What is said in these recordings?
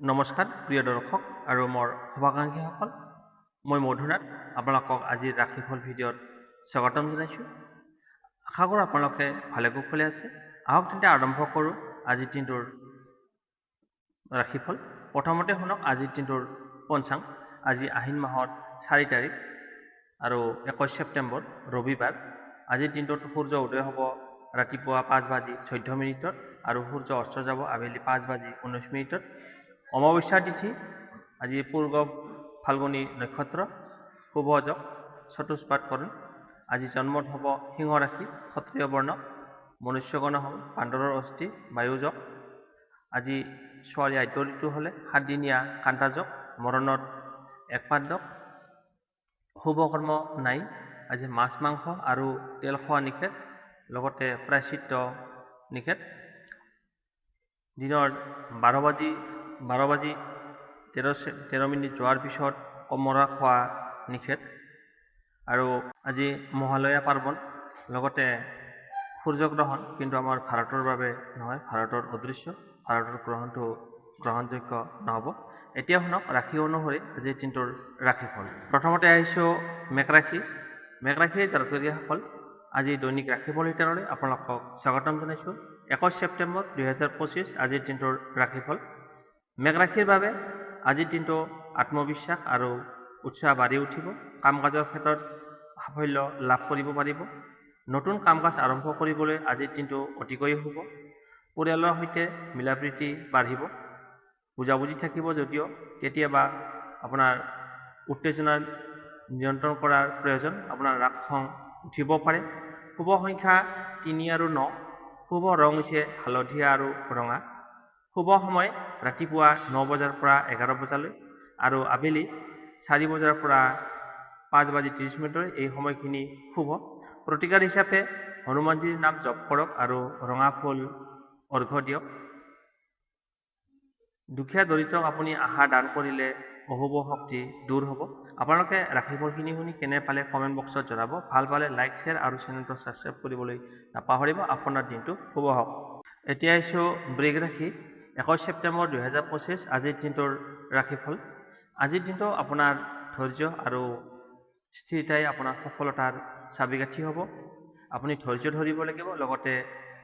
নমস্কাৰ প্ৰিয় দৰ্শক আৰু মোৰ শুভাকাংক্ষীসকল, মই মধুনাথ আপোনালোকক আজিৰ ৰাশিফল ভিডিঅ'ত স্বাগতম জনাইছোঁ। আশা কৰোঁ আপোনালোকে ভালে কুশলে আছে। আহক তেন্তে আৰম্ভ কৰোঁ আজিৰ দিনটোৰ ৰাশিফল। প্ৰথমতে শুনক আজিৰ দিনটোৰ পঞ্চাং। আজি আহিন মাহৰ 4 তাৰিখ আৰু 21 ছেপ্টেম্বৰ ৰবিবাৰ। আজিৰ দিনটোত সূৰ্য উদয় হ'ব ৰাতিপুৱা 5:14 আৰু সূৰ্য অস্ত যাব আবেলি 5:19। অমাৱস্যাৰ তিথি আজি পূৰ্ব ফাল্গুনী নক্ষত্ৰ, শুভযোগ চতুষ্পাদ কৰণ। আজি জন্মত হ'ব সিংহ ৰাশি, ক্ষত্ৰিয় বৰ্ণ, মনুষ্যগণ হ'ব বান্দৰৰ অস্থি, বায়ুযোগ। আজি ছোৱালী আদ্য ঋতু হ'লে 7 দিনীয়া কান্তাযোগ, মৰণত 1 পাদক। শুভ কৰ্ম নাই। আজি মাছ মাংস আৰু তেল খোৱা নিষেধ, লগতে প্ৰায়শ্চিত্ত নিষেধ। দিনৰ 12:13 যোৱাৰ পিছত কমৰা খোৱা নিষেধ। আৰু আজি মহালয়া পাৰ্বণ, লগতে সূৰ্যগ্ৰহণ, কিন্তু আমাৰ ভাৰতৰ বাবে নহয়, ভাৰতৰ অদৃশ্য, ভাৰতৰ গ্ৰহণটো গ্ৰহণযোগ্য নহ'ব। এতিয়া শুনক ৰাশি অনুসৰি আজিৰ দিনটোৰ ৰাশিফল। প্ৰথমতে আহিছোঁ মেঘ ৰাশি। মেঘ ৰাশিৰ জাতকসকল, আজি দৈনিক ৰাশিফল শিতানলৈ আপোনালোকক স্বাগতম জনাইছোঁ। 21 ছেপ্টেম্বৰ 2025 আজিৰ দিনটোৰ ৰাশিফল। মেঘ ৰাশিৰ বাবে আজিৰ দিনটো আত্মবিশ্বাস আৰু উৎসাহ বাঢ়ি উঠিব। কাম কাজৰ ক্ষেত্ৰত সাফল্য লাভ কৰিব পাৰিব। নতুন কাম কাজ আৰম্ভ কৰিবলৈ আজিৰ দিনটো অতিকৈ শুভ। পৰিয়ালৰ সৈতে মিলাপ্ৰীতি বাঢ়িব। বুজাবুজি থাকিব যদিও কেতিয়াবা আপোনাৰ উত্তেজনাৰ নিয়ন্ত্ৰণ কৰাৰ প্ৰয়োজন। আপোনাৰ ৰাগ খং উঠিব পাৰে। শুভ সংখ্যা 3 আৰু 9। শুভ ৰং হৈছে হালধীয়া আৰু ৰঙা। শুভ সময় ৰাতিপুৱা 9 বজাৰ পৰা 11 বজালৈ আৰু আবেলি 4 বজাৰ পৰা 5:30। এই সময়খিনি শুভ। প্ৰতিকাৰ হিচাপে হনুমানজীৰ নাম জপ কৰক আৰু ৰঙা ফুল অৰ্ঘ্য দিয়ক। দুখীয়া দৰিদ্ৰক আপুনি আহাৰ দান কৰিলে অশুভ শক্তি দূৰ হ'ব। আপোনালোকে ৰাশিফলখিনি শুনি কেনে পালে কমেণ্ট বক্সত জনাব। ভাল পালে লাইক, শ্বেয়াৰ আৰু চেনেলটো ছাবস্ক্ৰাইব কৰিবলৈ নাপাহৰিব। আপোনাৰ দিনটো শুভ হওক। এতিয়া আহিছোঁ বৃষ ৰাশি। 21 ছেপ্টেম্বৰ 2025 আজিৰ দিনটোৰ ৰাশিফল। আজিৰ দিনটো আপোনাৰ ধৈৰ্য আৰু স্থিৰতাই আপোনাৰ সফলতাৰ চাবিকাঠি হ'ব। আপুনি ধৈৰ্য ধৰিব লাগিব, লগতে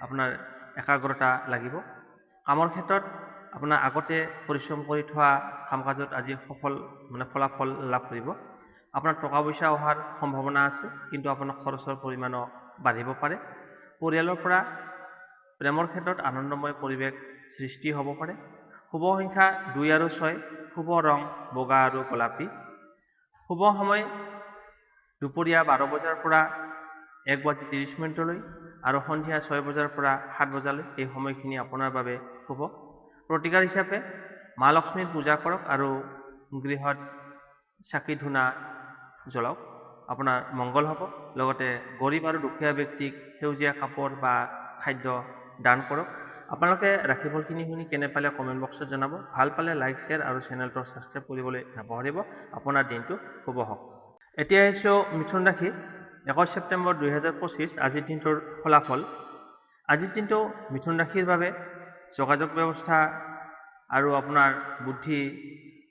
আপোনাৰ একাগ্ৰতা লাগিব। কামৰ ক্ষেত্ৰত আপোনাৰ আগতে পৰিশ্ৰম কৰি থোৱা কাম কাজত আজি ফলাফল লাভ কৰিব। আপোনাৰ টকা পইচা অহাৰ সম্ভাৱনা আছে, কিন্তু আপোনাৰ খৰচৰ পৰিমাণো বাঢ়িব পাৰে। পৰিয়ালৰ পৰা প্ৰেমৰ ক্ষেত্ৰত আনন্দময় পৰিৱেশ সৃষ্টি হ'ব পাৰে। শুভ সংখ্যা 2 আৰু 6। শুভ ৰং বগা আৰু গোলাপী। শুভ সময় দুপৰীয়া 12 বজাৰ পৰা 1:30 আৰু সন্ধিয়া 6 বজাৰ পৰা 7 বজালৈ। এই সময়খিনি আপোনাৰ বাবে শুভ। প্ৰতিকাৰ হিচাপে মা লক্ষ্মীৰ পূজা কৰক আৰু গৃহত চাকি ধূনা জ্বলাওক। আপোনাৰ মংগল হ'ব। লগতে গৰীব আৰু দুখীয়া ব্যক্তিক সেউজীয়া কাপোৰ বা খাদ্য দান কৰক। আপোনালোকে ৰাশিফলখিনি শুনি কেনে পালে কমেণ্ট বক্সত জনাব। ভাল পালে লাইক, শ্বেয়াৰ আৰু চেনেলটো ছাবস্ক্ৰাইব কৰিবলৈ নাপাহৰিব। আপোনাৰ দিনটো শুভ হওক। এতিয়া আহিছোঁ মিথুন ৰাশি। 21 ছেপ্টেম্বৰ 2025 আজিৰ দিনটোৰ ফলাফল। আজিৰ দিনটো মিথুন ৰাশিৰ বাবে যোগাযোগ ব্যৱস্থা আৰু আপোনাৰ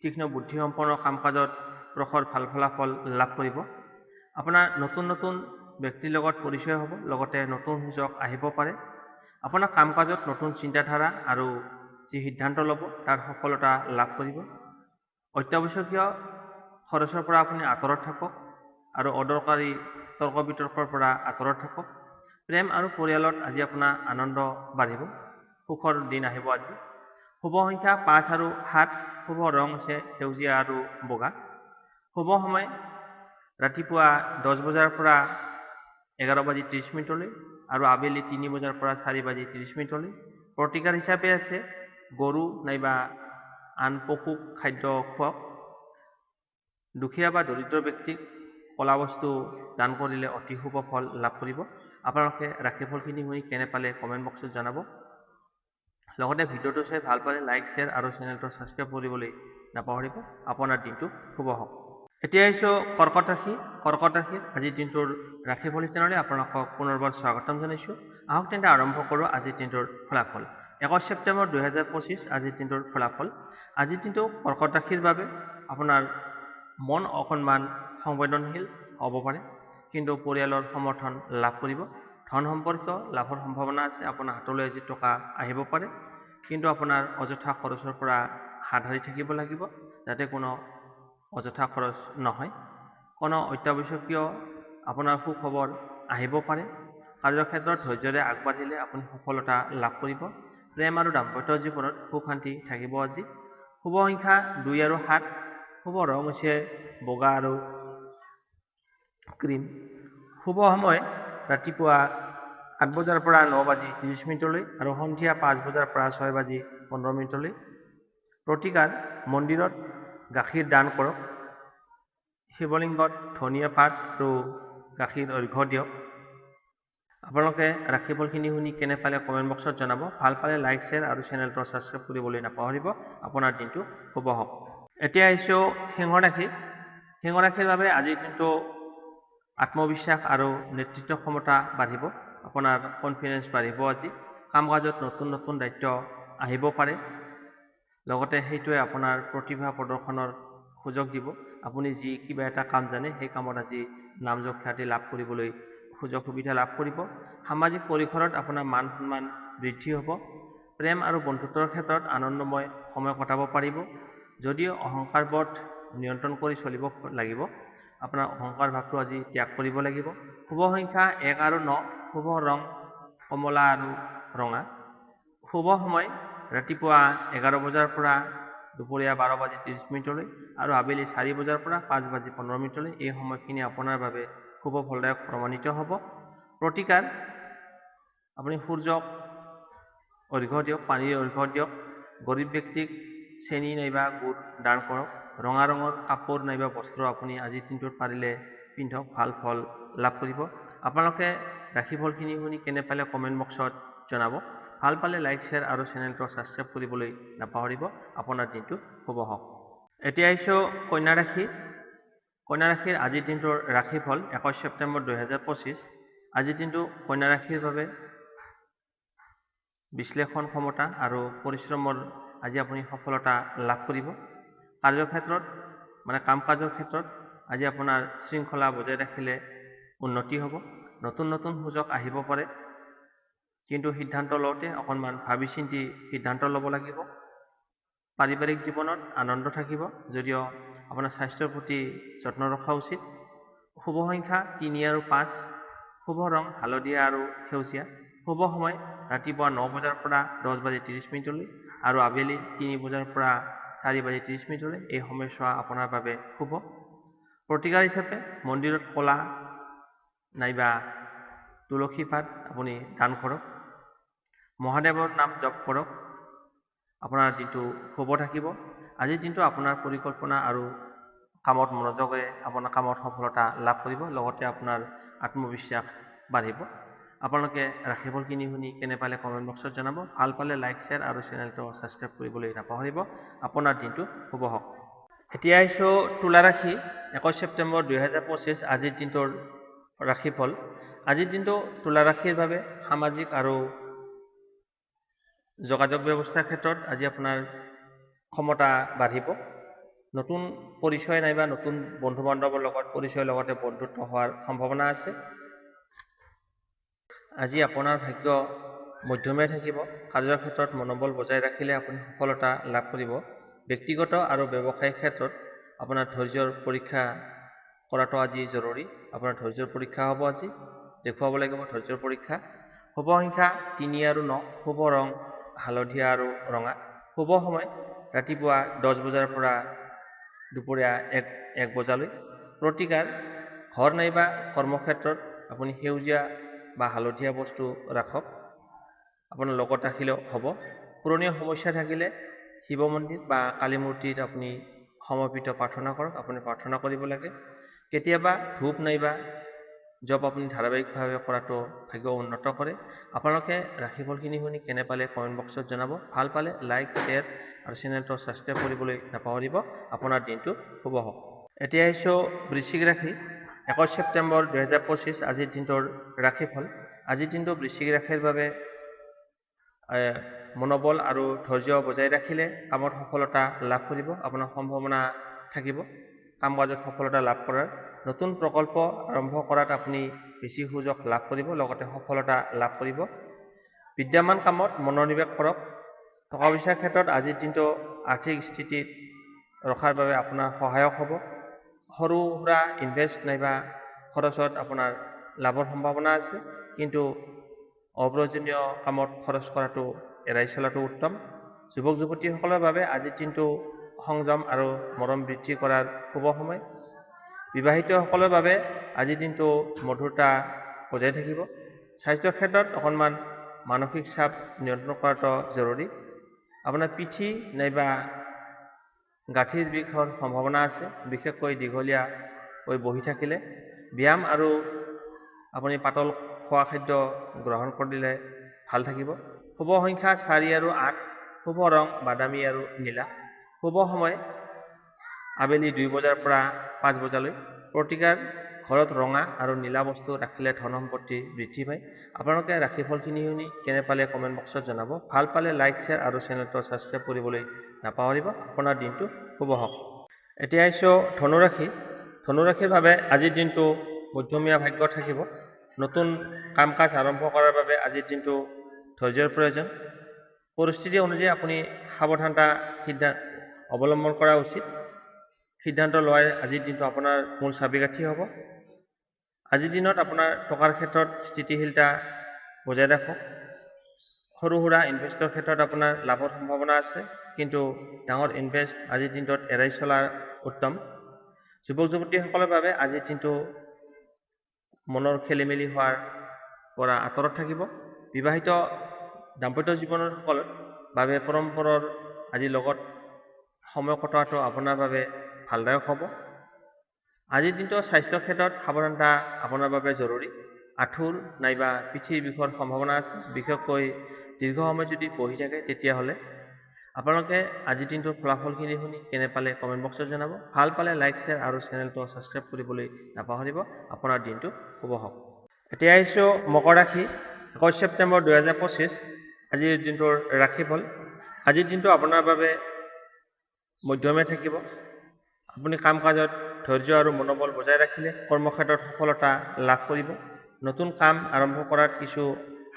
তীক্ষ্ণ বুদ্ধিসম্পন্ন কাম কাজত প্ৰখৰ ভাল ফলাফল লাভ কৰিব। আপোনাৰ নতুন নতুন ব্যক্তিৰ লগত পৰিচয় হ'ব, লগতে নতুন সুযোগ আহিব পাৰে। আপোনাৰ কাম কাজত নতুন চিন্তাধাৰা আৰু যি সিদ্ধান্ত ল'ব তাৰ সফলতা লাভ কৰিব। অত্যাৱশ্যকীয় খৰচৰ পৰা আপুনি আঁতৰত থাকক আৰু অদৰকাৰী তৰ্ক বিতৰ্কৰ পৰা আঁতৰত থাকক। প্ৰেম আৰু পৰিয়ালত আজি আপোনাৰ আনন্দ বাঢ়িব। সুখৰ দিন আহিব আজি। শুভ সংখ্যা 5 আৰু 7। শুভ ৰং হৈছে সেউজীয়া আৰু বগা। শুভ সময় ৰাতিপুৱা 10 বজাৰ পৰা 11:30 আৰু আবেলি 3 বজাৰ পৰা 4:30। প্ৰতিকাৰ হিচাপে আছে গৰু নাইবা আন পশুক খাদ্য খুৱাওক। দুখীয়া বা দৰিদ্ৰ ব্যক্তিক কলা বস্তু দান কৰিলে অতি শুভ ফল লাভ কৰিব। আপোনালোকে ৰাশিফলখিনি শুনি কেনে পালে কমেণ্ট বক্সত জনাব। লগতে ভিডিঅ'টো চাই ভাল পালে লাইক, শ্বেয়াৰ আৰু চেনেলটো ছাবস্ক্ৰাইব কৰিবলৈ নাপাহৰিব। আপোনাৰ দিনটো শুভ হওক। এতিয়া আহিছোঁ কৰ্কট ৰাশি। কৰ্কট ৰাশিৰ আজিৰ দিনটোৰ ৰাশিফল তেনেহ'লে আপোনালোকক পুনৰবাৰ স্বাগতম জনাইছোঁ। আহক তেন্তে আৰম্ভ কৰোঁ আজিৰ দিনটোৰ ফলাফল। 21 ছেপ্টেম্বৰ 2025 আজিৰ দিনটোৰ ফলাফল। আজিৰ দিনটো কৰ্কট ৰাশিৰ বাবে আপোনাৰ মন অকণমান সংবেদনশীল হ'ব পাৰে, কিন্তু পৰিয়ালৰ সমৰ্থন লাভ কৰিব। ধন সম্পৰ্কীয় লাভৰ সম্ভাৱনা আছে। আপোনাৰ হাতলৈ আজি টকা আহিব পাৰে, কিন্তু আপোনাৰ অযথা খৰচৰ পৰা হাত সাৰি থাকিব লাগিব, যাতে কোনো অযথা খৰচ নহয়। কোনো অত্যাৱশ্যকীয় আপোনাৰ সুখবৰ আহিব পাৰে। কাৰ্যক্ষেত্ৰত ধৈৰ্যৰে আগবাঢ়িলে আপুনি সফলতা লাভ কৰিব। প্ৰেম আৰু দাম্পত্য জীৱনত সুখ শান্তি থাকিব আজি। শুভ সংখ্যা 2 আৰু 7। শুভ ৰং হৈছে বগা আৰু ক্ৰীম। শুভ সময় ৰাতিপুৱা 8 বজাৰ পৰা 9 বাজি 30 মিনিটলৈ আৰু সন্ধিয়া 5 বজাৰ পৰা 6 বাজি 15 মিনিটলৈ। প্ৰতিকাৰ মন্দিৰত গাখীৰ দান কৰক। শিৱলিংগত ধনিয়া পাত আৰু গাখীৰ অৰ্ঘ্য দিয়ক। আপোনালোকে ৰাশিফলখিনি শুনি কেনে পালে কমেণ্ট বক্সত জনাব। ভাল পালে লাইক, শ্বেয়াৰ আৰু চেনেলটো ছাবস্ক্ৰাইব কৰিবলৈ নাপাহৰিব। আপোনাৰ দিনটো শুভ হওক। এতিয়া আহিছোঁ সিংহ ৰাশি। সিংহ ৰাশিৰ বাবে আজিৰ দিনটো আত্মবিশ্বাস আৰু নেতৃত্ব ক্ষমতা বাঢ়িব। আপোনাৰ কনফিডেন্স বাঢ়িব আজি। কাম কাজত নতুন নতুন দায়িত্ব আহিব পাৰে, লগতে সেইটোৱে আপোনাৰ প্ৰতিভা প্ৰদৰ্শনৰ সুযোগ দিব। আপুনি যি কিবা এটা কাম জানে, সেই কামত আজি নামযোগ খ্যাতি লাভ কৰিবলৈ সুযোগ সুবিধা লাভ কৰিব। সামাজিক পৰিসৰত আপোনাৰ মান সন্মান বৃদ্ধি হ'ব। প্ৰেম আৰু বন্ধুত্বৰ ক্ষেত্ৰত আনন্দময় সময় কটাব পাৰিব। যদিও অহংকাৰবোধ নিয়ন্ত্ৰণ কৰি চলিব লাগিব, আপোনাৰ অহংকাৰ ভাৱটো আজি ত্যাগ কৰিব লাগিব। শুভ সংখ্যা 1 আৰু 9। শুভ ৰং কমলা আৰু ৰঙা। শুভ সময় ৰাতিপুৱা 11 বজাৰ পৰা দুপৰীয়া 12 বাজি 30 মিনিটলৈ আৰু আবেলি 4 বজাৰ পৰা 5 বাজি 15 মিনিটলৈ। এই সময়খিনি আপোনাৰ বাবে শুভ ফলদায়ক প্ৰমাণিত হ'ব। প্ৰতিকাৰ আপুনি সূৰ্যক অৰ্ঘ্য দিয়ক, পানীৰ অৰ্ঘ্য দিয়ক। গৰীব ব্যক্তিক চেনি নাইবা গুড় দান কৰক। ৰঙা ৰঙৰ কাপোৰ নাইবা বস্ত্ৰ আপুনি আজিৰ দিনটোত পাৰিলে পিন্ধক, ভাল ফল লাভ কৰিব। আপোনালোকে ৰাশিফলখিনি শুনি কেনে পালে কমেণ্ট বক্সত জনাব। ভাল পালে লাইক, শ্বেয়াৰ আৰু চেনেলটো ছাবস্ক্ৰাইব কৰিবলৈ নাপাহৰিব। আপোনাৰ দিনটো শুভ হওক। এতিয়া আহিছোঁ কন্যা ৰাশি। কন্যা ৰাশিৰ আজিৰ দিনটোৰ ৰাশিফল 21 ছেপ্টেম্বৰ 2025। আজিৰ দিনটো কন্যা ৰাশিৰ বাবে বিশ্লেষণ ক্ষমতা আৰু পৰিশ্ৰমৰ আজি আপুনি সফলতা লাভ কৰিব। কাৰ্যক্ষেত্ৰত কাম কাজৰ ক্ষেত্ৰত আজি আপোনাৰ শৃংখলা বজাই ৰাখিলে উন্নতি হ'ব। নতুন নতুন সুযোগ আহিব পাৰে, কিন্তু সিদ্ধান্ত লওঁতে অকণমান ভাবি চিন্তি সিদ্ধান্ত ল'ব লাগিব। পাৰিবাৰিক জীৱনত আনন্দ থাকিব, যদিও আপোনাৰ স্বাস্থ্যৰ প্ৰতি যত্ন ৰখা উচিত। শুভ সংখ্যা 3 আৰু 5। শুভ ৰং হালধীয়া আৰু সেউজীয়া। শুভ সময় ৰাতিপুৱা 9 বজাৰ পৰা 10 বাজি 30 মিনিটলৈ আৰু আবেলি 3 বজাৰ পৰা 4 বাজি 30 মিনিটলৈ। এই সময়ছোৱা আপোনাৰ বাবে শুভ। প্ৰতিকাৰ হিচাপে মন্দিৰত কলা নাইবা তুলসী পাত আপুনি দান কৰক। মহাদেৱৰ নাম জপ কৰক। আপোনাৰ দিনটো শুভ থাকিব। আজিৰ দিনটো আপোনাৰ পৰিকল্পনা আৰু কামত মনোযোগেৰে আপোনাৰ কামত সফলতা লাভ কৰিব, লগতে আপোনাৰ আত্মবিশ্বাস বাঢ়িব। আপোনালোকে ৰাশিফলখিনি শুনি কেনে পালে কমেণ্ট বক্সত জনাব। ভাল পালে লাইক, শ্বেয়াৰ আৰু চেনেলটো ছাবস্ক্ৰাইব কৰিবলৈ নাপাহৰিব। আপোনাৰ দিনটো শুভ হওক। এতিয়া আহিছোঁ তুলা ৰাশি। 21 ছেপ্টেম্বৰ 2025 আজিৰ দিনটোৰ ৰাশিফল। আজিৰ দিনটো তুলা ৰাশিৰ বাবে সামাজিক আৰু যোগাযোগ ব্যৱস্থাৰ ক্ষেত্ৰত আজি আপোনাৰ ক্ষমতা বাঢ়িব। নতুন পৰিচয় নাইবা নতুন বন্ধু বান্ধৱৰ লগত পৰিচয়ৰ লগতে বন্ধুত্ব হোৱাৰ সম্ভাৱনা আছে। আজি আপোনাৰ ভাগ্য মধ্যমীয়া থাকিব। কাৰ্যক্ষেত্ৰত মনোবল বজাই ৰাখিলে আপুনি সফলতা লাভ কৰিব। ব্যক্তিগত আৰু ব্যৱসায়িক ক্ষেত্ৰত আপোনাৰ ধৈৰ্যৰ পৰীক্ষা কৰাটো আজি জৰুৰী। আপোনাৰ ধৈৰ্যৰ পৰীক্ষা হ'ব আজি, দেখুৱাব লাগিব ধৈৰ্যৰ পৰীক্ষা। শুভ সংখ্যা 3 আৰু 9। শুভ ৰং হালধীয়া আৰু ৰঙা। শুভ সময় ৰাতিপুৱা 10 বজাৰ পৰা দুপৰীয়া 1 বজালৈ। প্ৰতিকাৰ ঘৰ নাইবা কৰ্মক্ষেত্ৰত আপুনি সেউজীয়া বা হালধীয়া বস্তু ৰাখক, আপোনাৰ লগত ৰাখিলেও হ'ব। পুৰণি সমস্যা থাকিলে শিৱ মন্দিৰ বা কালী মূৰ্তিত আপুনি সমৰ্পিত প্ৰাৰ্থনা কৰক। আপুনি প্ৰাৰ্থনা কৰিব লাগে। কেতিয়াবা ধূপ নাইবা জপ আপুনি ধাৰাবাহিকভাৱে কৰাটো ভাগ্য উন্নত কৰে। আপোনালোকে ৰাশিফলখিনি শুনি কেনে পালে কমেণ্ট বক্সত জনাব। ভাল পালে লাইক, শ্বেয়াৰ আৰু চেনেলটো ছাবস্ক্ৰাইব কৰিবলৈ নাপাহৰিব। আপোনাৰ দিনটো শুভ হওক। এতিয়া আহিছোঁ বৃশ্চিক ৰাশি 21 ছেপ্টেম্বৰ 2025 আজিৰ দিনটোৰ ৰাশিফল। আজিৰ দিনটো বৃশ্চিক ৰাশিৰ বাবে মনোবল আৰু ধৈৰ্য বজাই ৰাখিলে কামত সফলতা লাভ কৰিব। আপোনাৰ সম্ভাৱনা থাকিব কাম কাজত সফলতা লাভ কৰাৰ। নতুন প্ৰকল্প আৰম্ভ কৰাত আপুনি বেছি সুযোগ লাভ কৰিব, লগতে সফলতা লাভ কৰিব। বিদ্যমান কামত মনোনিৱেশ কৰক। টকা পইচাৰ ক্ষেত্ৰত আজিৰ দিনটো আৰ্থিক স্থিতিত ৰখাৰ বাবে আপোনাৰ সহায়ক হ'ব। সৰু সুৰা ইনভেষ্ট নাইবা খৰচত আপোনাৰ লাভৰ সম্ভাৱনা আছে, কিন্তু অপ্ৰয়োজনীয় কামত খৰচ কৰাটো এৰাই চলাটো উত্তম। যুৱক যুৱতীসকলৰ বাবে আজিৰ দিনটো সংযম আৰু মৰম বৃদ্ধি কৰাৰ শুভ সময়। বিবাহিতসকলৰ বাবে আজিৰ দিনটো মধুৰতা বজাই থাকিব। স্বাস্থ্যৰ ক্ষেত্ৰত অকণমান মানসিক চাপ নিয়ন্ত্ৰণ কৰাটো জৰুৰী। আপোনাৰ পিঠি নাইবা গাঁঠিৰ বিষৰ সম্ভাৱনা আছে, বিশেষকৈ দীঘলীয়াকৈ বহি থাকিলে। ব্যায়াম আৰু আপুনি পাতল খোৱা খাদ্য গ্ৰহণ কৰিলে ভাল থাকিব। শুভ সংখ্যা 4 আৰু 8, শুভ ৰং বাদামী আৰু নীলা। শুভ সময় আবেলি 2 বজাৰ পৰা 5 বজালৈ। প্ৰতিকাৰ ঘৰত ৰঙা আৰু নীলা বস্তু ৰাখিলে ধন সম্পত্তি বৃদ্ধি পায়। আপোনালোকে ৰাশিফলখিনি শুনি কেনে পালে কমেণ্ট বক্সত জনাব। ভাল পালে লাইক, শ্বেয়াৰ আৰু চেনেলটো ছাবস্ক্ৰাইব কৰিবলৈ নাপাহৰিব। আপোনাৰ দিনটো শুভ হওক। এতিয়া আহিছোঁ ধনুৰাশি। ধনুৰাশিৰ বাবে আজিৰ দিনটো মধ্যমীয়া ভাগ্য থাকিব। নতুন কাম কাজ আৰম্ভ কৰাৰ বাবে আজিৰ দিনটো ধৈৰ্যৰ প্ৰয়োজন। পৰিস্থিতি অনুযায়ী আপুনি সাৱধানতা অৱলম্বন কৰা উচিত। সিদ্ধান্ত লোৱাই আজিৰ দিনটো আপোনাৰ মূল চাবিকাঠি হ'ব। আজিৰ দিনত আপোনাৰ টকাৰ ক্ষেত্ৰত স্থিতিশীলতা বজাই ৰাখক। সৰু সুৰা ইনভেষ্টৰ ক্ষেত্ৰত আপোনাৰ লাভৰ সম্ভাৱনা আছে, কিন্তু ডাঙৰ ইনভেষ্ট আজিৰ দিনটোত এৰাই চলাৰ উত্তম। যুৱক যুৱতীসকলৰ বাবে আজিৰ দিনটো মনৰ খেলি মেলি হোৱাৰ পৰা আঁতৰত থাকিব। বিবাহিত দাম্পত্য জীৱনৰ সকলৰ বাবে পৰম্পৰাৰ আজিৰ লগত সময় কটোৱাটো আপোনাৰ বাবে ভালদায়ক হ'ব। আজিৰ দিনটো স্বাস্থ্যৰ ক্ষেত্ৰত সাৱধানতা আপোনাৰ বাবে জৰুৰী। আঁঠুৰ নাইবা পিঠিৰ বিষৰ সম্ভাৱনা আছে, বিশেষকৈ দীৰ্ঘ সময় যদি বহি থাকে তেতিয়াহ'লে। আপোনালোকে আজিৰ দিনটোৰ ফলাফলখিনি শুনি কেনে পালে কমেণ্ট বক্সত জনাব। ভাল পালে লাইক, শ্বেয়াৰ আৰু চেনেলটো ছাবস্ক্ৰাইব কৰিবলৈ নাপাহৰিব। আপোনাৰ দিনটো শুভ হওক। এতিয়া আহিছোঁ মকৰ ৰাশি 21 ছেপ্টেম্বৰ 2025 আজিৰ দিনটোৰ ৰাশিফল। আজিৰ দিনটো আপোনাৰ বাবে মধ্যমীয়া থাকিব। আপুনি কাম কাজত ধৈৰ্য আৰু মনোবল বজাই ৰাখিলে কৰ্মক্ষেত্ৰত সফলতা লাভ কৰিব। নতুন কাম আৰম্ভ কৰাত কিছু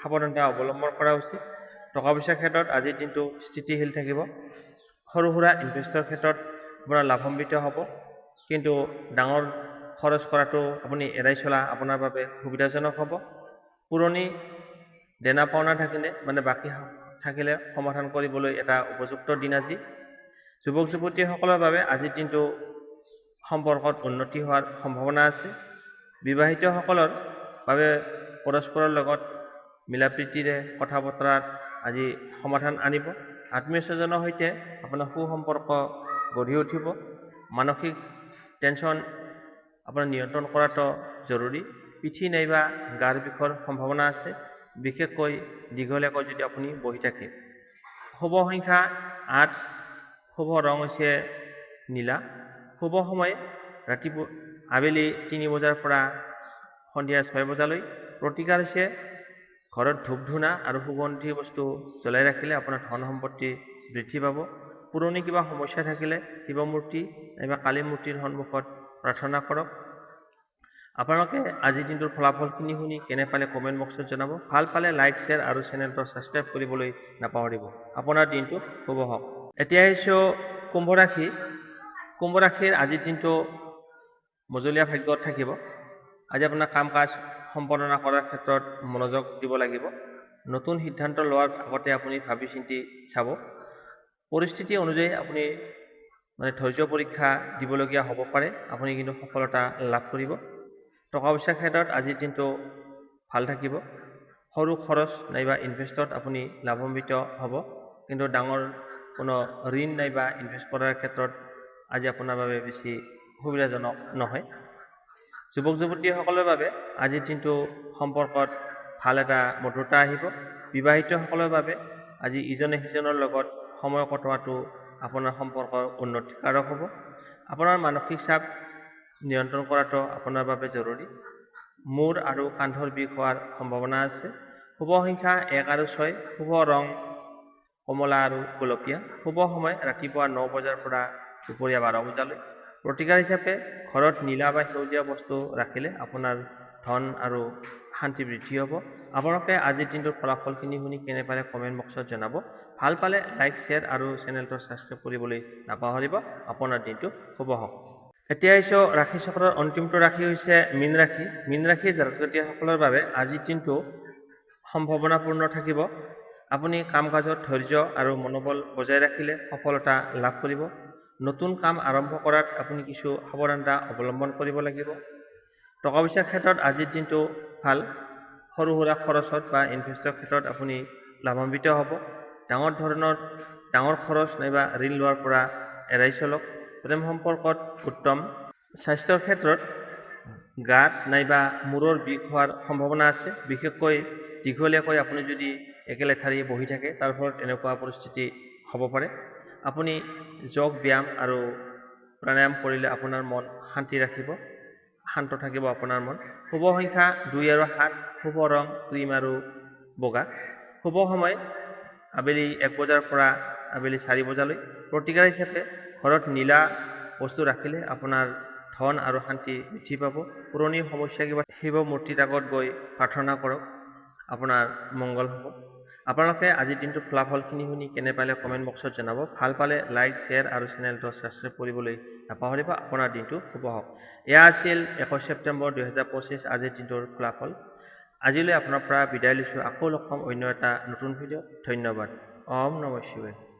সাৱধানতা অৱলম্বন কৰা উচিত। টকা পইচাৰ ক্ষেত্ৰত আজিৰ দিনটো স্থিতিশীল থাকিব। সৰু সুৰা ইনভেষ্টৰ ক্ষেত্ৰত আপোনাৰ লাভান্বিত হ'ব, কিন্তু ডাঙৰ খৰচ কৰাটো আপুনি এৰাই চলা আপোনাৰ বাবে সুবিধাজনক হ'ব। পুৰণি দেনা পাওনা থাকিলে বাকী থাকিলে সমাধান কৰিবলৈ এটা উপযুক্ত দিন আজি। যুৱক যুৱতীসকলৰ বাবে আজিৰ দিনটো সম্পৰ্কত উন্নতি হোৱাৰ সম্ভাৱনা আছে। বিবাহিতসকলৰ বাবে পৰস্পৰৰ লগত মিলা প্ৰীতিৰে কথা বতৰাত আজি সমাধান আনিব। আত্মীয় স্বজনৰ সৈতে আপোনাৰ সুসম্পৰ্ক গঢ়ি উঠিব। মানসিক টেনশ্যন আপোনাৰ নিয়ন্ত্ৰণ কৰাটো জৰুৰী। পিঠি নাইবা গাৰ বিষৰ সম্ভাৱনা আছে, বিশেষকৈ দীঘলীয়াকৈ যদি আপুনি বহি থাকে। শুভ সংখ্যা 8, শুভ ৰং হৈছে নীলা। শুভ সময় ৰাতিপুৱা আবেলি 3 বজাৰ পৰা সন্ধিয়া 6 বজালৈ। প্ৰতিকাৰ হৈছে ঘৰত ধূপ ধূনা আৰু সুগন্ধি বস্তু জ্বলাই ৰাখিলে আপোনাৰ ধন সম্পত্তি বৃদ্ধি পাব। পুৰণি কিবা সমস্যা থাকিলে শিৱ মূৰ্তি নাইবা কালী মূৰ্তিৰ সন্মুখত প্ৰাৰ্থনা কৰক। আপোনালোকে আজিৰ দিনটোৰ ফলাফলখিনি শুনি কেনে পালে কমেণ্ট বক্সত জনাব। ভাল পালে লাইক, শ্বেয়াৰ আৰু চেনেলটো ছাবস্ক্ৰাইব কৰিবলৈ নাপাহৰিব। আপোনাৰ দিনটো শুভ হওক। এতিয়া আহিছোঁ কুম্ভ ৰাশি। কুম্ভ ৰাশিৰ আজিৰ দিনটো মজলীয়া ভাগ্যত থাকিব। আজি আপোনাৰ কাম কাজ সম্পাদনা কৰাৰ ক্ষেত্ৰত মনোযোগ দিব লাগিব। নতুন সিদ্ধান্ত লোৱাৰ আগতে আপুনি ভাবি চিন্তি চাব। পৰিস্থিতি অনুযায়ী আপুনি ধৈৰ্য পৰীক্ষা দিবলগীয়া হ'ব পাৰে, আপুনি কিন্তু সফলতা লাভ কৰিব। টকা পইচাৰ ক্ষেত্ৰত আজিৰ দিনটো ভাল থাকিব। সৰু খৰচ নাইবা ইনভেষ্টত আপুনি লাভান্বিত হ'ব, কিন্তু ডাঙৰ কোনো ঋণ নাইবা ইনভেষ্ট কৰাৰ ক্ষেত্ৰত আজি আপোনাৰ বাবে বেছি সুবিধাজনক নহয়। যুৱক যুৱতীসকলৰ বাবে আজিৰ দিনটো সম্পৰ্কত ভাল এটা মধুৰতা আহিব। বিবাহিতসকলৰ বাবে আজি ইজনে সিজনৰ লগত সময় কটোৱাটো আপোনাৰ সম্পৰ্কৰ উন্নতিকাৰক হ'ব। আপোনাৰ মানসিক চাপ নিয়ন্ত্ৰণ কৰাটো আপোনাৰ বাবে জৰুৰী। মূৰ আৰু কান্ধৰ বিষ হোৱাৰ সম্ভাৱনা আছে। শুভ সংখ্যা 1 আৰু 6। শুভ ৰং কমলা আৰু গোলপীয়া। শুভ সময় ৰাতিপুৱা 9 বজাৰ পৰা দুপৰীয়া 12 বজালৈ। প্ৰতিকাৰ হিচাপে ঘৰত নীলা বা সেউজীয়া বস্তু ৰাখিলে আপোনাৰ ধন আৰু শান্তি বৃদ্ধি হ'ব। আপোনালোকে আজিৰ দিনটোৰ ফলাফলখিনি শুনি কেনে পালে কমেণ্ট বক্সত জনাব। ভাল পালে লাইক, শ্বেয়াৰ আৰু চেনেলটো ছাবস্ক্ৰাইব কৰিবলৈ নাপাহৰিব। আপোনাৰ দিনটো শুভ হওক। এতিয়া আহিছোঁ ৰাশি চক্ৰৰ অন্তিমটো ৰাশি হৈছে মীন ৰাশি। মীন ৰাশিৰ জাতক-জাতিসকলৰ বাবে আজিৰ দিনটো সম্ভাৱনাপূৰ্ণ থাকিব। আপুনি কাম কাজত ধৈৰ্য আৰু মনোবল বজাই ৰাখিলে সফলতা লাভ কৰিব। নতুন কাম আৰম্ভ কৰাত আপুনি কিছু সাৱধানতা অৱলম্বন কৰিব লাগিব। টকা পইচাৰ ক্ষেত্ৰত আজিৰ দিনটো ভাল। সৰু সুৰা খৰচত বা ইনভেষ্টৰ ক্ষেত্ৰত আপুনি লাভান্বিত হ'ব। ডাঙৰ খৰচ নাইবা ঋণ লোৱাৰ পৰা এৰাই চলক। প্ৰেম সম্পৰ্কত উত্তম। স্বাস্থ্যৰ ক্ষেত্ৰত গাঁত নাইবা মূৰৰ বিষ হোৱাৰ সম্ভাৱনা আছে। বিশেষকৈ দীঘলীয়াকৈ আপুনি যদি একেলেঠাৰি বহি থাকে তাৰ ফলত এনেকুৱা পৰিস্থিতি হ'ব পাৰে। আপুনি যোগ ব্যায়াম আৰু প্ৰাণায়াম কৰিলে আপোনাৰ মন শান্ত থাকিব আপোনাৰ মন। শুভ সংখ্যা 2 আৰু 7। শুভ ৰং ক্ৰীম আৰু বগা। শুভ সময় আবেলি 1 বজাৰ পৰা আবেলি 4 বজালৈ। প্ৰতিকাৰ হিচাপে ঘৰত নীলা বস্তু ৰাখিলে আপোনাৰ ধন আৰু শান্তি বৃদ্ধি পাব। পুৰণি সমস্যা কিবা শিৱ মূৰ্তিৰ আগত গৈ প্ৰাৰ্থনা কৰক, আপোনাৰ মংগল হ'ব। আপোনালোকে আজিৰ দিনটোৰ ফলাফলখিনি শুনি কেনে পালে কমেণ্ট বক্সত জনাব। ভাল পালে লাইক, শ্বেয়াৰ আৰু চেনেলটো ছাবস্ক্ৰাইব কৰিবলৈ নাপাহৰিব। আপোনাৰ দিনটো শুভ হওক। এয়া আছিল 21 ছেপ্টেম্বৰ 2025 আজিৰ দিনটোৰ ফলাফল। আজিলৈ আপোনাৰ পৰা বিদায় লৈছোঁ। আকৌ লগ পাম অন্য এটা নতুন ভিডিঅ'। ধন্যবাদ। ওম নমঃ শিৱায়।